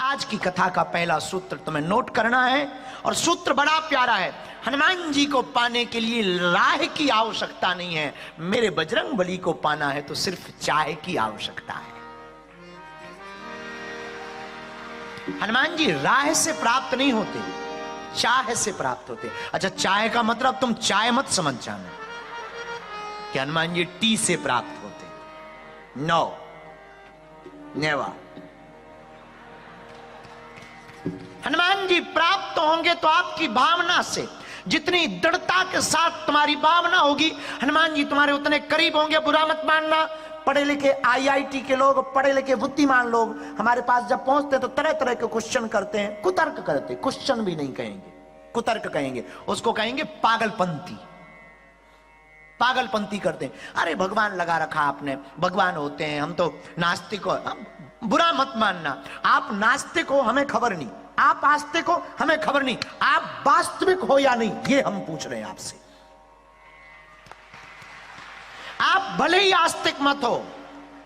आज की कथा का पहला सूत्र तुम्हें नोट करना है और सूत्र बड़ा प्यारा है। हनुमान जी को पाने के लिए राह की आवश्यकता नहीं है, मेरे बजरंग बली को पाना है तो सिर्फ चाय की आवश्यकता है। हनुमान जी राह से प्राप्त नहीं होते, चाह से प्राप्त होते। अच्छा, चाय का मतलब तुम चाय मत समझ जाना कि हनुमान जी टी से प्राप्त होते। No, never. हनुमान जी प्राप्त होंगे तो आपकी भावना से, जितनी दृढ़ता के साथ तुम्हारी भावना होगी, हनुमान जी तुम्हारे उतने करीब होंगे। बुरा मत मानना, पढ़े लिखे आईआईटी के लोग, पढ़े लिखे बुद्धिमान लोग हमारे पास जब पहुंचते तो तरह तरह के क्वेश्चन करते हैं, कुतर्क करते। क्वेश्चन भी नहीं कहेंगे, कुतर्क कहेंगे, उसको कहेंगे पागलपंती। पागलपंती करते हैं। अरे भगवान लगा रखा आपने, भगवान होते हैं, हम तो नास्तिक हो। बुरा मत मानना, आप नास्तिक हो हमें खबर नहीं, आप आस्तिक हो हमें खबर नहीं, आप वास्तविक हो या नहीं ये हम पूछ रहे हैं आपसे। आप भले ही आस्तिक मत हो,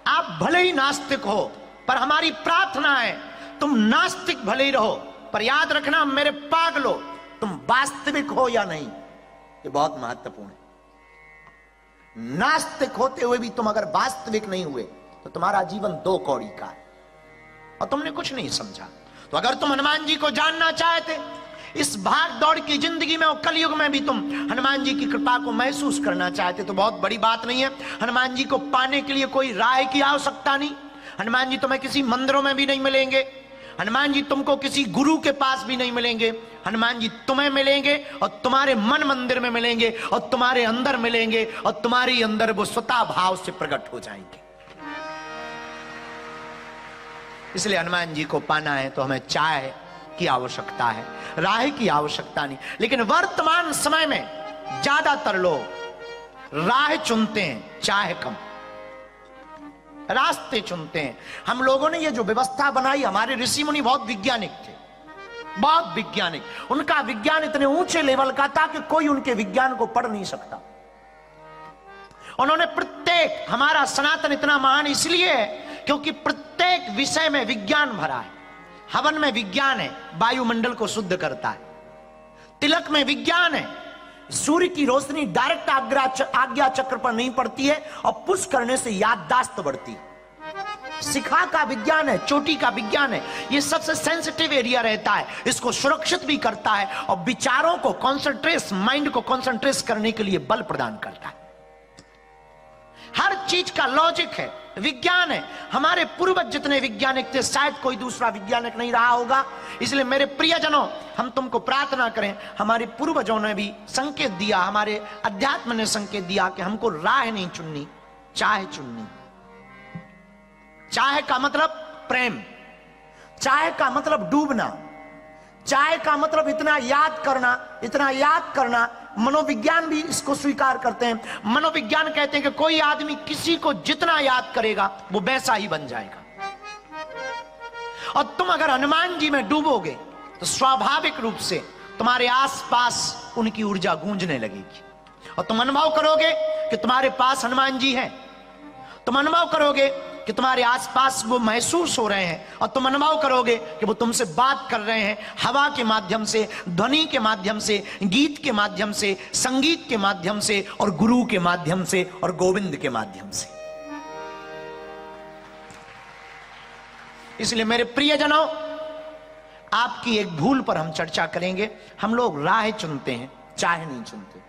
आप भले ही नास्तिक हो, पर हमारी प्रार्थना है तुम नास्तिक भले ही रहो, पर याद रखना मेरे पागलो, तुम वास्तविक हो या नहीं, ये बहुत महत्वपूर्ण है। नास्तिक होते हुए भी तुम अगर वास्तविक नहीं हुए तो तुम्हारा जीवन दो कौड़ी का है और तुमने कुछ नहीं समझा। तो अगर तुम हनुमान जी को जानना चाहते, इस भाग दौड़ की जिंदगी में और कलयुग में भी तुम हनुमान जी की कृपा को महसूस करना चाहते, तो बहुत बड़ी बात नहीं है। हनुमान जी को पाने के लिए कोई राय की आवश्यकता नहीं। हनुमान जी तुम्हें किसी मंदिरों में भी नहीं मिलेंगे, हनुमान जी तुमको किसी गुरु के पास भी नहीं मिलेंगे। हनुमान जी तुम्हें मिलेंगे और तुम्हारे मन मंदिर में मिलेंगे और तुम्हारे अंदर मिलेंगे और तुम्हारे अंदर वो स्वतः भाव से प्रकट हो जाएंगे। इसलिए हनुमान जी को पाना है तो हमें चाय की आवश्यकता है, राह की आवश्यकता नहीं। लेकिन वर्तमान समय में ज्यादातर लोग राह चुनते हैं, चाय कम, रास्ते चुनते हैं। हम लोगों ने ये जो व्यवस्था बनाई, हमारे ऋषि मुनि बहुत वैज्ञानिक थे, बहुत वैज्ञानिक। उनका विज्ञान इतने ऊंचे लेवल का था कि कोई उनके विज्ञान को पढ़ नहीं सकता। उन्होंने प्रत्येक, हमारा सनातन इतना महान इसलिए है क्योंकि प्रत्येक विषय में विज्ञान भरा है। हवन में विज्ञान है, वायुमंडल को शुद्ध करता है। तिलक में विज्ञान है, सूर्य की रोशनी डायरेक्ट आज्ञा चक्र पर नहीं पड़ती है और पुश करने से याददाश्त बढ़ती है। शिखा का विज्ञान है, चोटी का विज्ञान है, ये सबसे सेंसिटिव एरिया रहता है, इसको सुरक्षित भी करता है और विचारों को कॉन्सेंट्रेट, माइंड को कॉन्सेंट्रेट करने के लिए बल प्रदान करता है। हर चीज का लॉजिक है, विज्ञान है। हमारे पूर्वज जितने वैज्ञानिक थे शायद कोई दूसरा वैज्ञानिक नहीं रहा होगा। इसलिए मेरे प्रियजनों, हम तुमको प्रार्थना करें, हमारे पूर्वजों ने भी संकेत दिया, हमारे अध्यात्म ने संकेत दिया कि हमको राह नहीं चुननी, चाह चुननी। चाह का मतलब प्रेम, चाह का मतलब डूबना, चाह का मतलब इतना याद करना, इतना याद करना। मनोविज्ञान भी इसको स्वीकार करते हैं। मनोविज्ञान कहते हैं कि कोई आदमी किसी को जितना याद करेगा वो वैसा ही बन जाएगा। और तुम अगर हनुमान जी में डूबोगे तो स्वाभाविक रूप से तुम्हारे आसपास उनकी ऊर्जा गूंजने लगेगी और तुम अनुभव करोगे कि तुम्हारे पास हनुमान जी हैं। तुम अनुभव करोगे कि तुम्हारे आसपास वो महसूस हो रहे हैं और तुम अनुभव करोगे कि वो तुमसे बात कर रहे हैं, हवा के माध्यम से, ध्वनि के माध्यम से, गीत के माध्यम से, संगीत के माध्यम से और गुरु के माध्यम से और गोविंद के माध्यम से। इसलिए मेरे प्रियजनों, आपकी एक भूल पर हम चर्चा करेंगे। हम लोग राह चुनते हैं, चाह नहीं चुनते।